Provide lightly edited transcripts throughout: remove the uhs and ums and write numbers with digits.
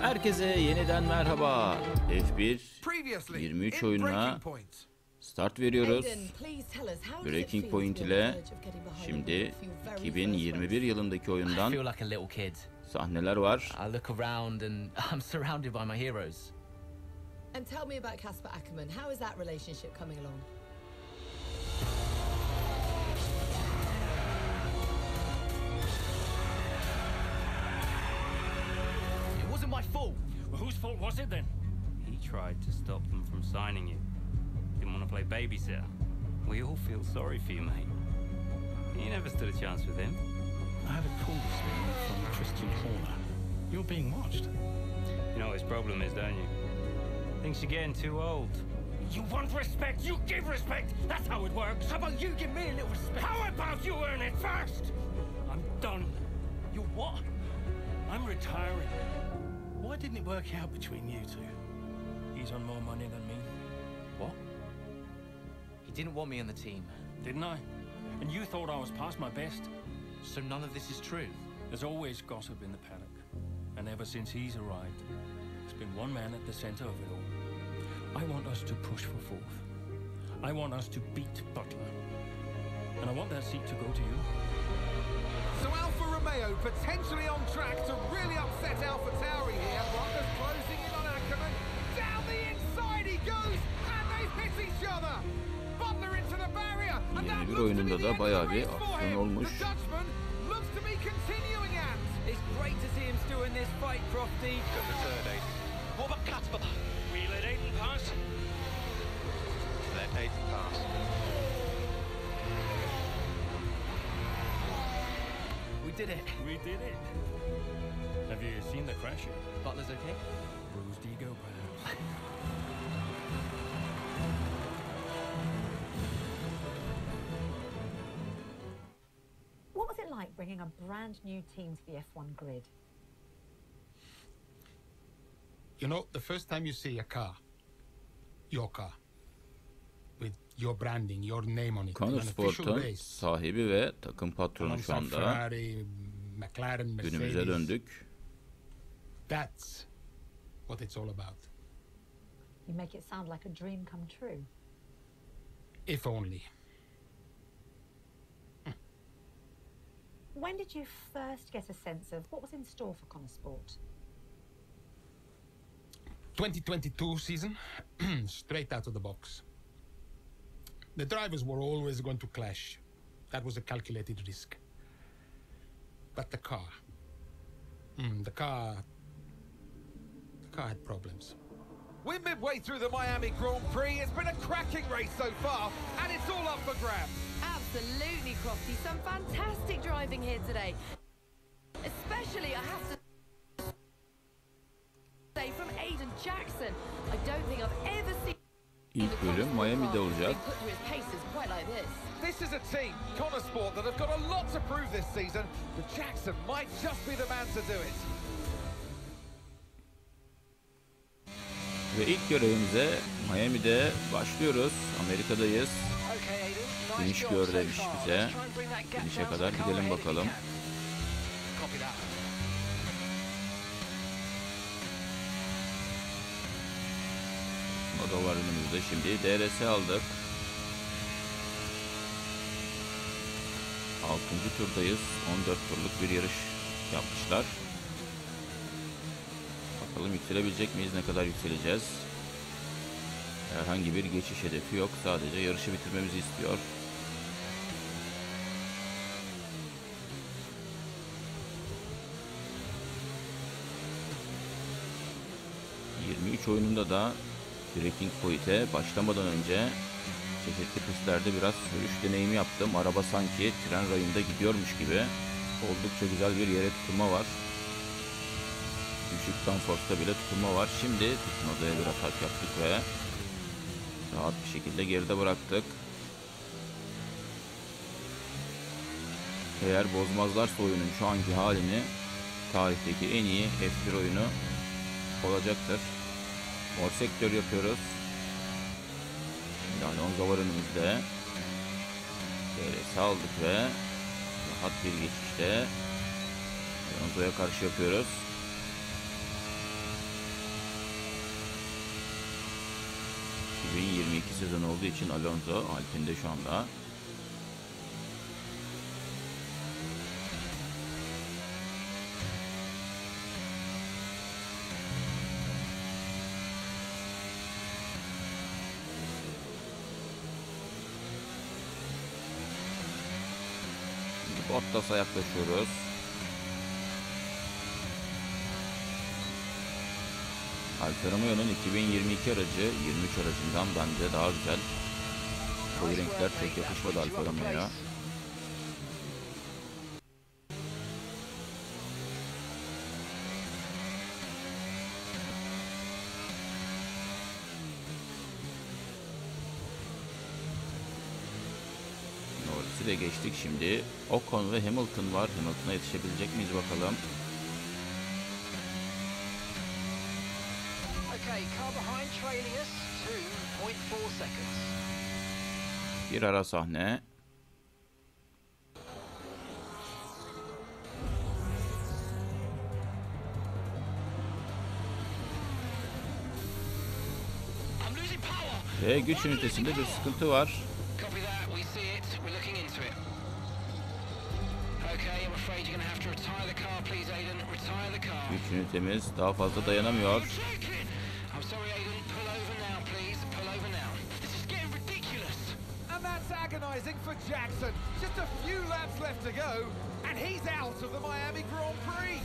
Herkese yeniden merhaba. F1 23 oyununa start veriyoruz. Breaking Point ile şimdi 2021 yılındaki oyundan sahneler var. And tell me about Casper Ackerman. How is that relationship coming along? It wasn't my fault. Well, whose fault was it then? He tried to stop them from signing you. Didn't want to play babysitter. We all feel sorry for you, mate. You never stood a chance with him. I had a call this morning from Christian Horner. You're being watched. You know what his problem is, don't you? Thinks you're getting too old. You want respect, you give respect. That's how it works. How about you give me a little respect? How about you earn it first? I'm done. You what? I'm retiring. Why didn't it work out between you two? He's on more money than me. What? He didn't want me on the team. Didn't I? And you thought I was past my best? So none of this is true? There's always gossip in the paddock. And ever since he's arrived, there's been one man at the center of it all. I want us to push for fourth. I want us to beat Butler. And I want that seat to go to you. So Alfa Romeo potentially on track to really upset Alfa Tauri here. Butler's closing in on Ackerman. Down the inside he goes, and they've hit each other. Butler into the barrier, and that Bir looks to oyununda be da the bayağı end bir of the race for aksiyon him. olmuş. The Dutchman looks to be continuing at. It's great to see him still in this fight, Crofty. Got the third, Aiden. What about Casper? We let Aiden pass. Let Aiden pass. We did it. We did it. Have you seen the crash yet? Butler's okay? Bruised ego, perhaps. What was it like bringing a brand new team to the F1 grid? You know, the first time you see a car, your car, with your branding, your name on it, in an official Motorsport'un race, sahibi ve takım patronu şu alongside anda. Ferrari, McLaren, Günümüze Mercedes, döndük. that's what it's all about. You make it sound like a dream come true. If only. When did you first get a sense of what was in store for Connor Sport? 2022 season, straight out of the box. The drivers were always going to clash. That was a calculated risk. But the car had problems. We're midway through the Miami Grand Prix. It's been a cracking race so far, and it's all up for grabs. Absolutely, Crofty. Some fantastic driving here today. Especially, I have to say, from Aiden Jackson. I don't think I've ever seen İlk bölüm Miami'de olacak. put through his paces quite like this. This is a team, Connor Sport, that have got a lot to prove this season, but Jackson might just be the man to do it. Ve ilk görevimize Miami'de başlıyoruz. Amerika'dayız. Finish gör demiş bize. Finish'e kadar gidelim bakalım. O da var önümüzde şimdi. DRS aldık. 6. turdayız. 14 turluk bir yarış yapmışlar. Bakalım yükselebilecek miyiz? Ne kadar yükseleceğiz? Herhangi bir geçiş hedefi yok. Sadece yarışı bitirmemizi istiyor. ...23 oyununda da Breaking Point'e başlamadan önce çeşitli pistlerde biraz sürüş deneyimi yaptım. Araba sanki tren rayında gidiyormuş gibi. Oldukça güzel bir yere tutunma var. Düşük downforce'ta bile tutunma var. Şimdi tutunmada bir atak yaptık ve rahat bir şekilde geride bıraktık. Eğer bozmazlarsa oyunun şu anki halini tarihteki en iyi F1 oyunu olacaktır. Mor sektör yapıyoruz. Şimdi Alonso var önümüzde. DRS aldık ve rahat bir geçişte Alonso'ya karşı yapıyoruz. sezon olduğu için Alonso Alpine'de şu anda. Bottas'a yaklaşıyoruz. Alfa Romeo'nun 2022 aracı 23 aracından bence daha güzel. Koyu renkler pek yakışmadı Alfa Romeo'ya. Norris'i de geçtik şimdi. Ocon ve Hamilton var. Hamilton'a yetişebilecek miyiz bakalım. Bir ara sahne. Ve güç ünitesinde bir sıkıntı var. Güç ünitemiz daha fazla dayanamıyor. Agonizing for Jackson. Just a few laps left to go, and he's out of the Miami Grand Prix.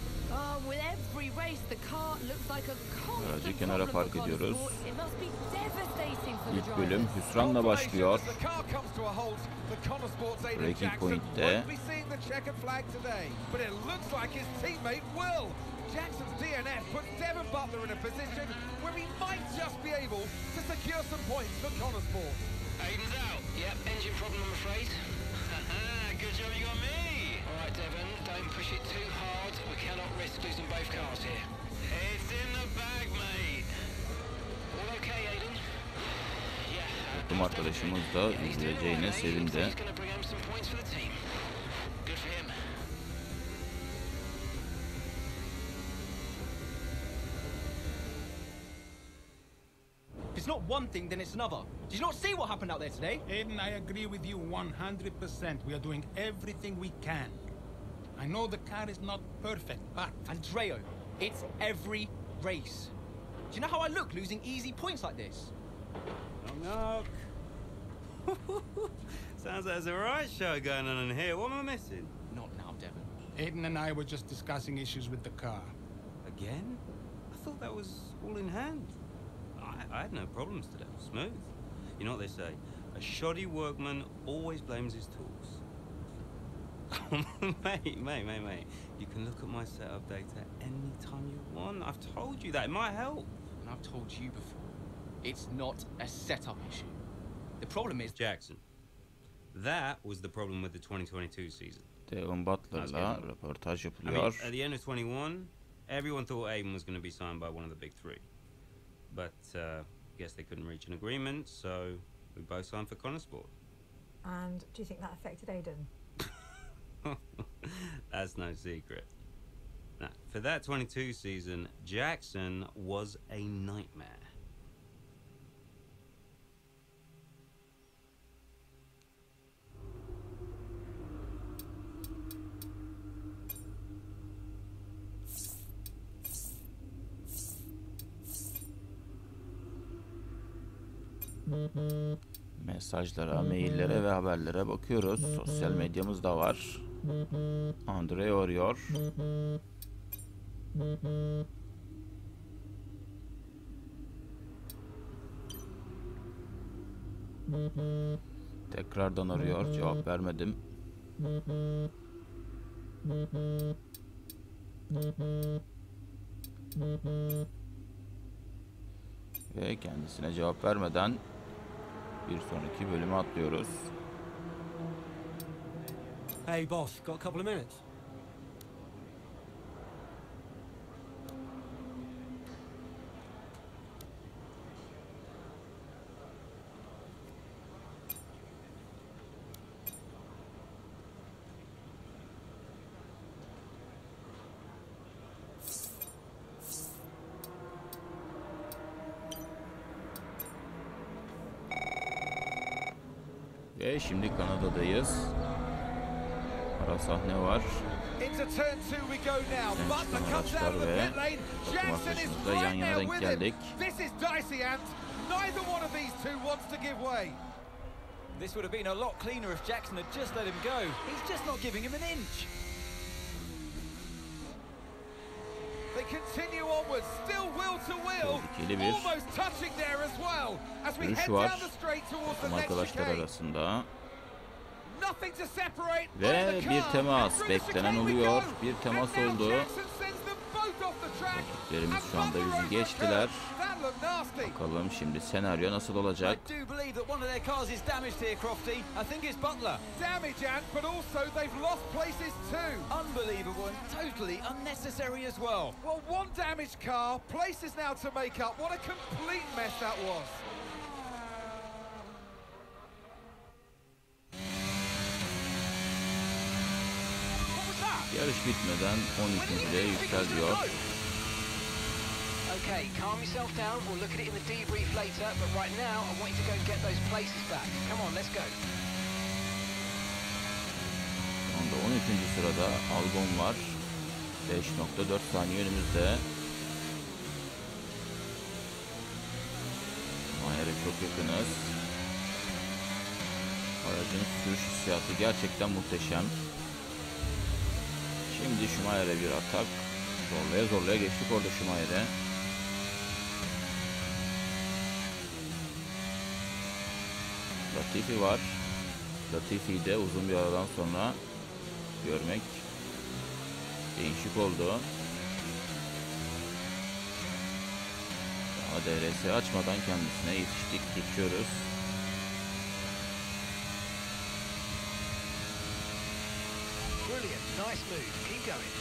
With every race, the car looks like a Aracı constant kenara problem park for ediyoruz. Consport. It must be devastating for the İlk bölüm drivers. hüsranla başlıyor. As the car comes to a halt, the Connorsport's Aiden Breaking Jackson point'te. won't be seeing the checkered flag today, but it looks like his teammate will. Jackson's DNF puts Devon Butler in a position where he might just be able to secure some points for Connorsport. Aiden's out. Yep, engine problem, I'm afraid. Good job you got me. All right, Devon, don't push it too hard. We cannot risk losing both cars here. It's in the bag, mate. All okay, Aiden? Yeah. Takım arkadaşımız da üzüleceğine sevindi. He's going to bring home some points for the team. Good for him. If it's not one thing, then it's another. Did you not see what happened out there today? Aiden, I agree with you 100%. We are doing everything we can. I know the car is not perfect, but... Andreo, it's every race. Do you know how I look losing easy points like this? Knock, knock. Sounds like there's a right show going on in here. What am I missing? Not now, Devon. Aiden and I were just discussing issues with the car. Again? I thought that was all in hand. I had no problems today. Smooth. You know what they say? A shoddy workman always blames his tools. mate. You can look at my setup data anytime you want. I've told you that. It might help. And I've told you before, it's not a setup issue. The problem is... Jackson. That was the problem with the 2022 season. Devon Butler'la röportaj I mean, yapılıyor. at the end of 21, everyone thought Aiden was going to be signed by one of the big three. But guess they couldn't reach an agreement, so we both signed for Connorsport. And do you think that affected Aiden? That's no secret. Now, for that 22 season, Jackson was a nightmare. Mesajlara, maillere ve haberlere bakıyoruz. Sosyal medyamız da var. Andre arıyor. Tekrardan arıyor. Cevap vermedim. Ve kendisine cevap vermeden bir sonraki bölüme atlıyoruz. Hey boss, got a couple of minutes? Ve şimdi Kanada'dayız. Ara sahne var. Into turn two we go now. Butler comes out of the pit lane. Jackson is right there with him. This is dicey, Ant. Neither one of these two wants to give way. This would have been a lot cleaner if Jackson had just let him go. He's just not giving him an inch. They continue onwards, still wheel to wheel, almost touching there as well. As we head down the straight towards the next chicane. Arasında. Nothing to separate. Ve bir temas beklenen oluyor. Bir temas oldu. Rakiplerimiz şu anda bizi geçtiler. Bakalım şimdi senaryo nasıl olacak? Yarış bitmeden 12'de yükseliyor. Okay, calm yourself down. We'll look at it in the debrief later, but right now I want you to go and get those places back. Come on, let's go. Şu anda 13. sırada Albon var. 5.4 saniye önümüzde. Mayer'e çok yakınız. Aracın sürüş hissiyatı gerçekten muhteşem. Şimdi Schumacher'e bir atak. Zorlaya zorlaya geçtik orada Schumacher'e. Latifi var. Latifi'yi de uzun bir aradan sonra görmek değişik oldu. Daha DRS açmadan kendisine yetiştik, geçiyoruz. Brilliant, nice move. Keep going.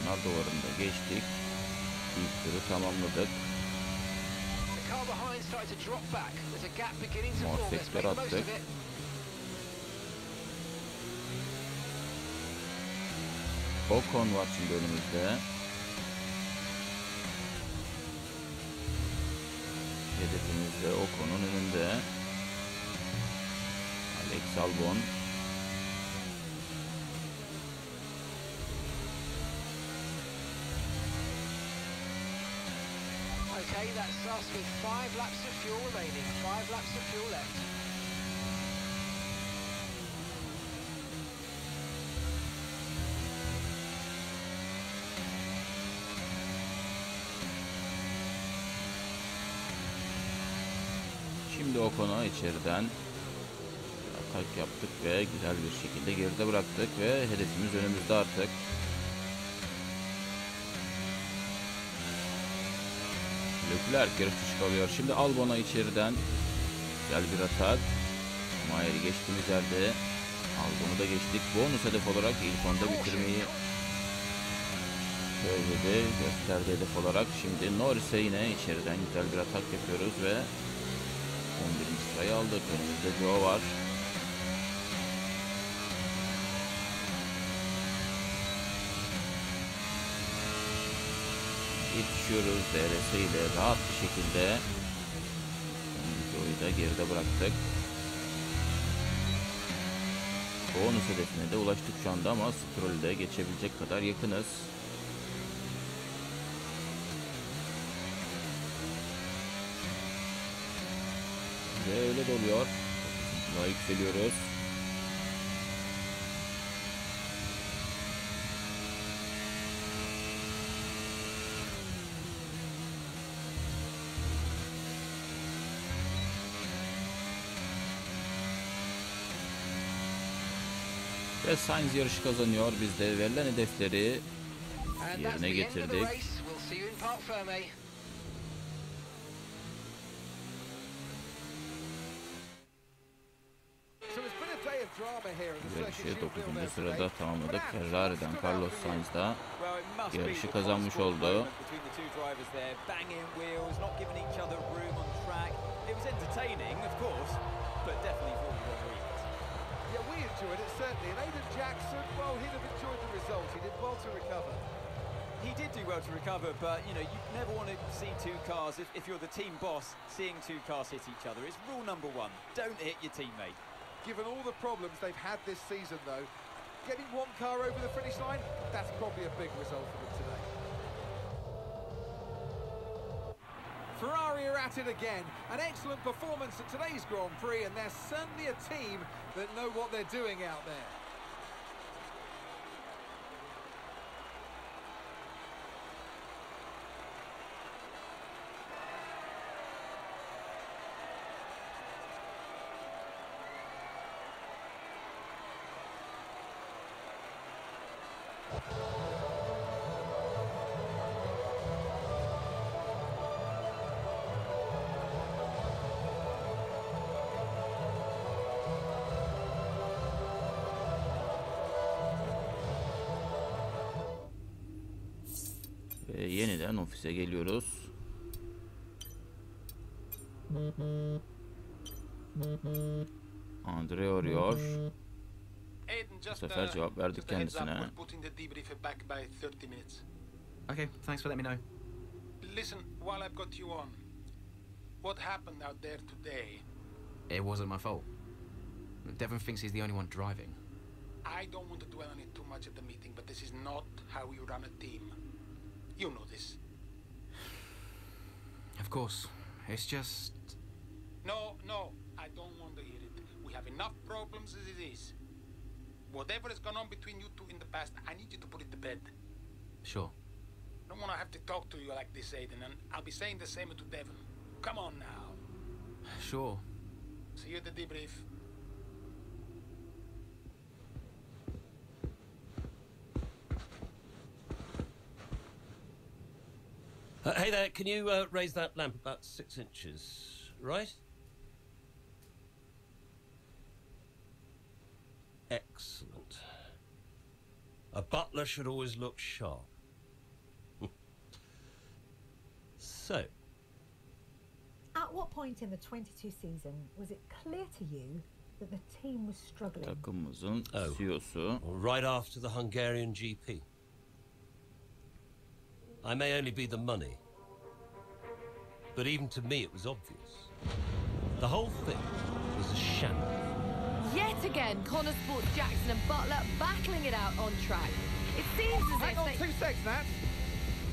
Bunlar duvarında geçtik. İlk turu tamamladık. Morsekler attık. Ocon var şimdi önümüzde. Hedefimizde Ocon'un önünde. Alex Albon. Okay, that's us with 5 laps of fuel remaining. 5 laps of fuel left. Şimdi Ocon'a içeriden atak yaptık ve güzel bir şekilde geride bıraktık ve hedefimiz önümüzde artık. Leclerc yarış dışı kalıyor. Şimdi Albon'a içeriden güzel bir atak. Mayer'i geçtiğimiz yerde Albon'u da geçtik. Bonus hedef olarak ilk onda bitirmeyi söyledi, gösterdi hedef olarak. Şimdi Norris'e yine içeriden güzel bir atak yapıyoruz ve 11. sırayı aldık. Önümüzde Joe var. Yetişiyoruz. DRS ile rahat bir şekilde Joe'yu da geride bıraktık. Bonus hedefine de ulaştık şu anda ama Stroll'ü de geçebilecek kadar yakınız. Ve öyle de oluyor. Daha yükseliyoruz. Ve Sainz yarışı kazanıyor. Biz de verilen hedefleri yerine getirdik. Yarışı 9. sırada tamamladık. Ferrari'den Carlos Sainz da yarışı kazanmış oldu. Yeah, we enjoyed it certainly. And Aiden Jackson, well, he'd have enjoyed the result. He did well to recover. he did do well to recover, but, you know, you never want to see two cars, if you're the team boss, seeing two cars hit each other. It's rule number one, don't hit your teammate. Given all the problems they've had this season, though, getting one car over the finish line, that's probably a big result for them today. Ferrari are at it again. An excellent performance at today's Grand Prix, and they're certainly a team that know what they're doing out there. Ve yeniden ofise geliyoruz. Andre arıyor. Bu sefer cevap verdik kendisine. Okay, thanks for letting me know. Listen, while I've got you on, what happened out there today? It wasn't my fault. Devon thinks he's the only one driving. I don't want to dwell on it too much at the meeting, but this is not how we run a team. You know this. Of course. It's just... No, I don't want to hear it. We have enough problems as it is. Whatever has gone on between you two in the past, I need you to put it to bed. Sure. I don't want to have to talk to you like this, Aiden, and I'll be saying the same to Devon. Come on now. Sure. See you at the debrief. Hey there, can you raise that lamp about 6 inches, right? Excellent. A butler should always look sharp. So. At what point in the 22 season was it clear to you that the team was struggling? Takımımızın CEO'su. Right after the Hungarian GP. I may only be the money, but even to me it was obvious. The whole thing was a shambles. Yet again, Connor Sports Jackson and Butler battling it out on track. It seems as Hang if on they... 2 seconds, Nat.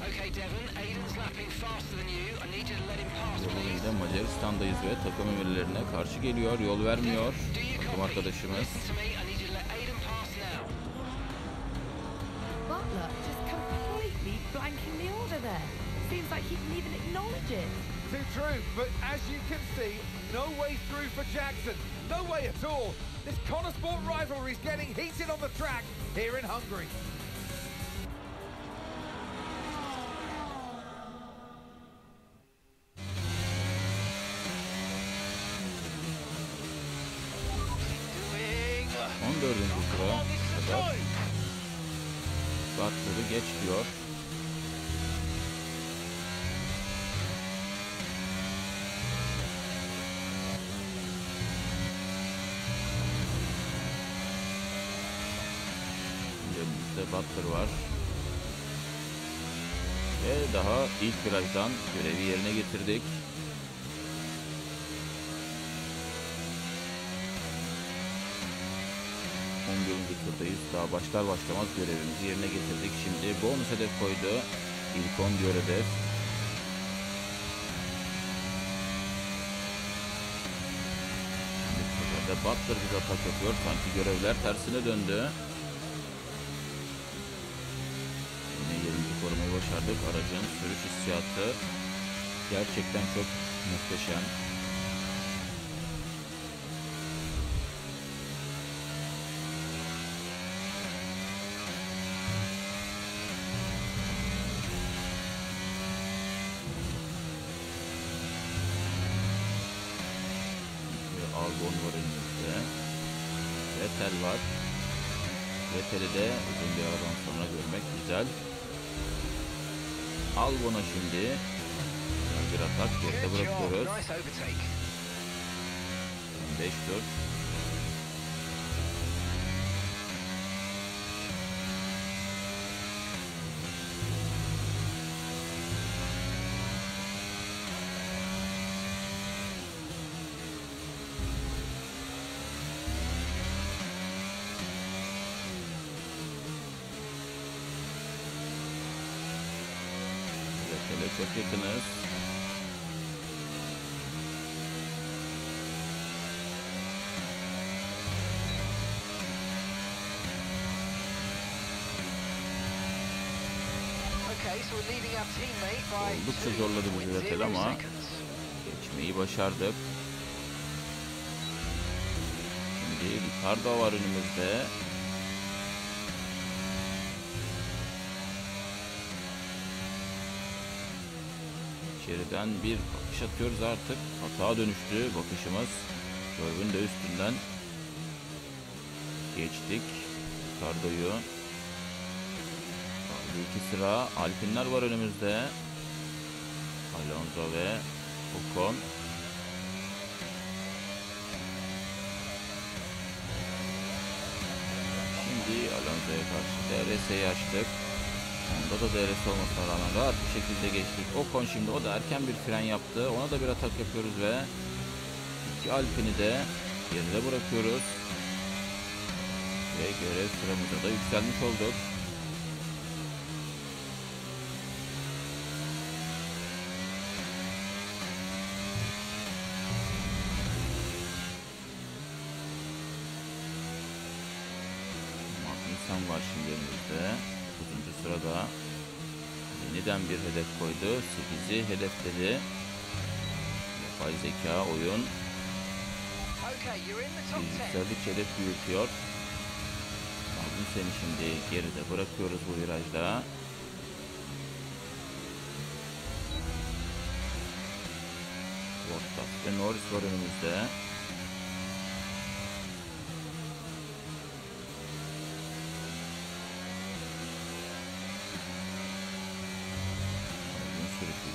Okay, Devon, Aiden's lapping faster than you. I need you to let him pass, please. Yolunda Macaristan'dayız ve takım emirlerine karşı geliyor, yol vermiyor takım arkadaşımız. Butler just completely blanking the order there. Seems like he didn't even acknowledge it. Too true, but as you can see, no way through for Jackson. No way at all. This Connor Sport rivalry is getting heated on the track here in Hungary. Sıra kadar Butler'ı geç diyor. Önümüzde Butler var. Ve daha ilk virajdan görevi yerine getirdik. 11. turdayız. Daha başlar başlamaz görevimizi yerine getirdik. Şimdi bonus hedef koydu. İlk 10 diyor hedef. Burada Butler bir atak yapıyor. Sanki görevler tersine döndü. Yine yerimizi korumayı başardık. Aracın sürüş hissiyatı gerçekten çok muhteşem. Albon var önümüzde. Vettel var. Vettel'i de uzun bir aradan sonra görmek güzel. Albon'a şimdi bir atak geride bırakıyoruz. 5 tur. Finale çok yakınız. Oldukça zorladı bizi Vettel ama geçmeyi başardık. Şimdi Ricardo var önümüzde. İçeriden bir bakış atıyoruz artık. Hata dönüştü bakışımız. Bölümün de üstünden geçtik Ricardo'yu. İki sıra Alpinler var önümüzde. Alonso ve Ocon. Şimdi Alonso'ya karşı DRS'yi açtık. Onda da DRS olmasına rağmen rahat bir şekilde geçtik. Ocon şimdi o da erken bir fren yaptı. Ona da bir atak yapıyoruz ve iki Alpin'i de geride bırakıyoruz. Ve görev sıramıza da yükselmiş olduk. İnsan var şimdi önümüzde. 9. sırada yeniden bir hedef koydu. 8'i hedefledi. Yapay zeka oyun. Yükseldikçe hedef büyütüyor. Seni şimdi geride bırakıyoruz bu virajda. Bottas ve Norris var önümüzde.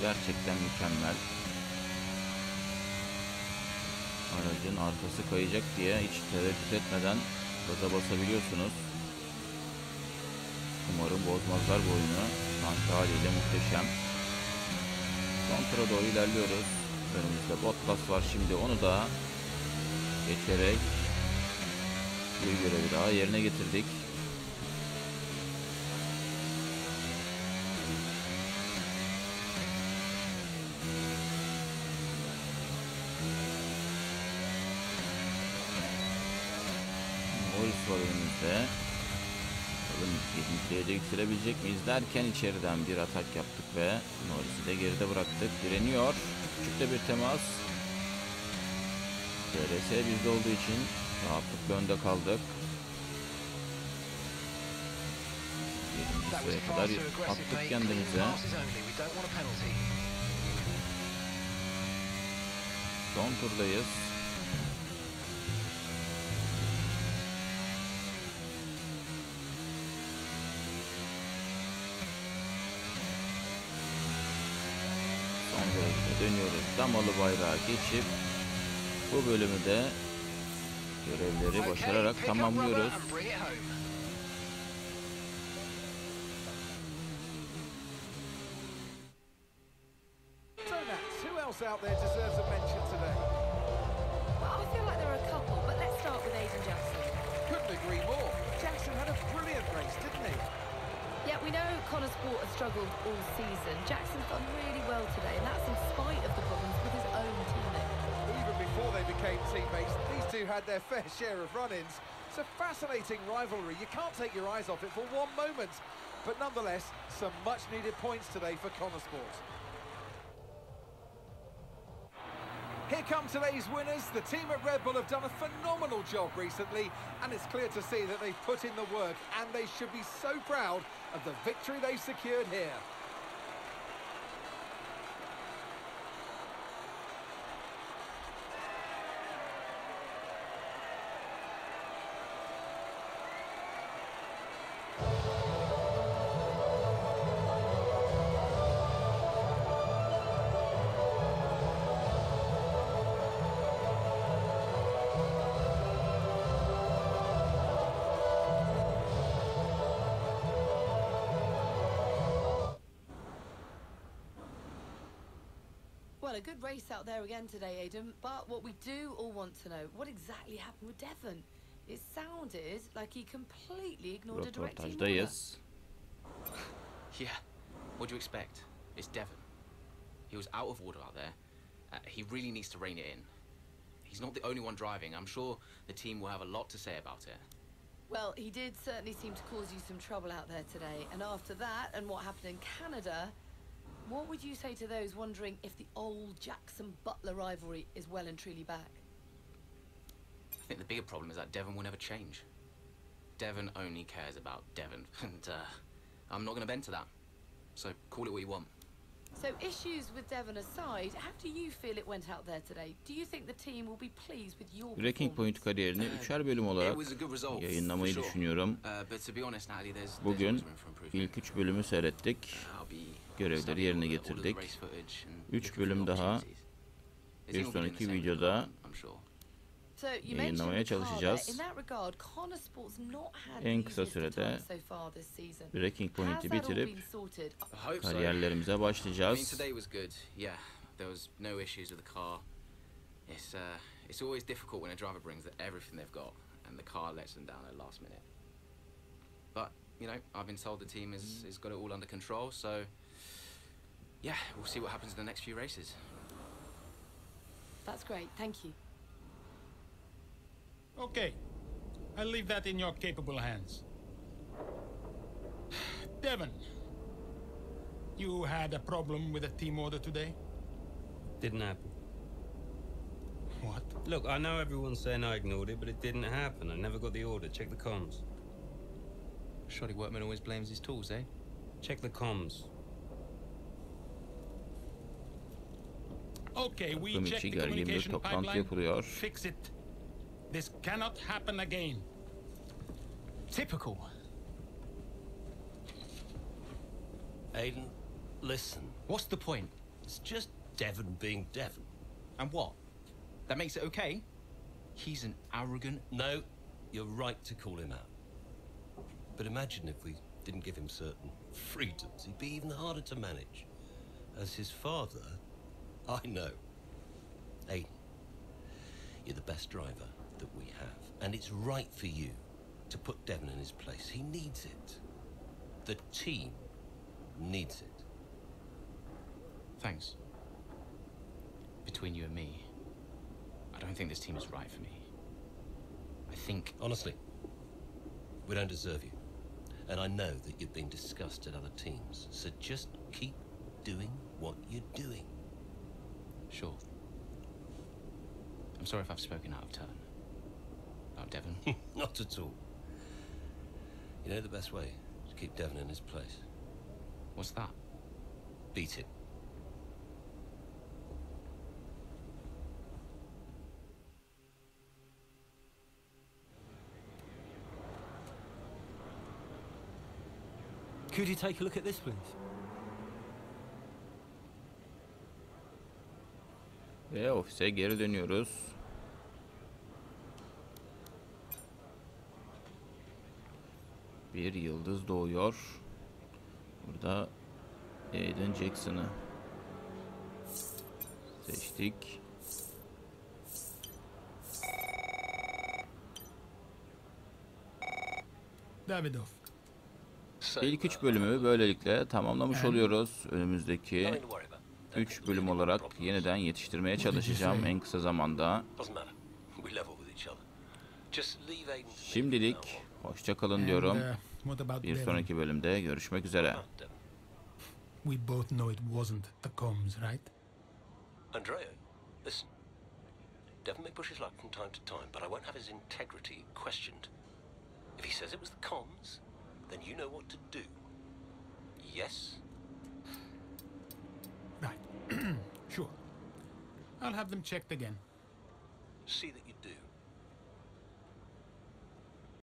Gerçekten mükemmel. Aracın arkası kayacak diye hiç tereddüt etmeden gaza basabiliyorsunuz. Umarım bozmazlar bu oyunu. Şu anki haliyle muhteşem. Son tura doğru ilerliyoruz. Önümüzde Bottas var şimdi, onu da geçerek bir görevi daha yerine getirdik. Norris var önümüzde. Bakalım 7'ye de yükselebilecek miyiz derken içeriden bir atak yaptık ve Norris'i de geride bıraktık. Direniyor. Küçük de bir temas. DRS bizde olduğu için rahatlıkla önde kaldık. 7. sıraya kadar attık kendimize. Son turdayız. Dönüyoruz. Damalı bayrağı geçip bu bölümü de görevleri başararak tamamlıyoruz. Who else out there deserves a mention today? Well, I feel like there are a couple, but let's start with Aiden Jackson. Couldn't agree more. Jackson had a brilliant race, didn't he? Yeah, we know Connor Sport has struggled all season. Jackson's done really well today, and that's in spite of the problems with his own teammate. Even before they became teammates, these two had their fair share of run-ins. It's a fascinating rivalry. You can't take your eyes off it for one moment. But nonetheless, some much-needed points today for Connor Sport. Here come today's winners. The team at Red Bull have done a phenomenal job recently, and it's clear to see that they've put in the work, and they should be so proud of the victory they've secured here. Well, a good race out there again today, Aiden, but what we do all want to know, what exactly happened with Devon? It sounded like he completely ignored a direct team order. Yeah, what do you expect? It's Devon. He was out of order out there. He really needs to rein it in. He's not the only one driving. I'm sure the team will have a lot to say about it. Well, he did certainly seem to cause you some trouble out there today. And after that, and what happened in Canada, what would you say to those wondering if the old Jackson-Butler rivalry is well and truly back? I think the bigger problem is that Devon will never change. Devon only cares about Devon, and I'm not going to bend to that. So call it what you want. So issues with Devon aside, how do you feel it went out there today? Do you think the team will be pleased with your Breaking Point kariyerini 3'er bölüm olarak yayınlamayı düşünüyorum. Bugün ilk 3 bölümü seyrettik. Görevleri yerine getirdik. 3 bölüm daha bir sonraki videoda yayınlamaya çalışacağız. En kısa sürede Breaking Point'i bitirip kariyerlerimize başlayacağız. It's always difficult when a driver brings everything they've got and the car lets them down at last minute. But, you know, I've been told the team has got it all under control, so yeah, we'll see what happens in the next few races. That's great, thank you. Okay, I'll leave that in your capable hands. Devon, you had a problem with a team order today? Didn't happen. What? Look, I know everyone's saying I ignored it, but it didn't happen. I never got the order. Check the comms. Shoddy workman always blames his tools, eh? Check the comms. Okay, we Takım checked içi the gergin bir communication toplantı pipeline. yapılıyor. Fix it. This cannot happen again. Typical. Aiden, listen. What's the point? It's just Devon being Devon. And what? That makes it okay? He's an arrogant... No, you're right to call him out. But imagine if we didn't give him certain freedoms. He'd be even harder to manage. As his father, I know. Aiden, you're the best driver that we have. And it's right for you to put Devon in his place. He needs it. The team needs it. Thanks. Between you and me, I don't think this team is right for me. I think... Honestly, we don't deserve you. And I know that you've been discussed at other teams, so just keep doing what you're doing. Sure. I'm sorry if I've spoken out of turn. About Devon. Not at all. You know the best way to keep Devon in his place? What's that? Beat him. Could you take a look at this, please? Ve ofise geri dönüyoruz. Bir yıldız doğuyor. Burada Aiden Jackson'ı seçtik. Davidov. İlk 3 bölümü böylelikle tamamlamış oluyoruz. Önümüzdeki 3 bölüm olarak yeniden yetiştirmeye çalışacağım en kısa zamanda. Şimdilik hoşça kalın diyorum. Bir sonraki bölümde görüşmek üzere. We both know it wasn't the comms, right? Andrea, listen. Devon may push his luck from time to time, but I won't have his integrity questioned. If he says it was the comms, then you know what to do. Yes? Right. Sure. I'll have them checked again. See that you do.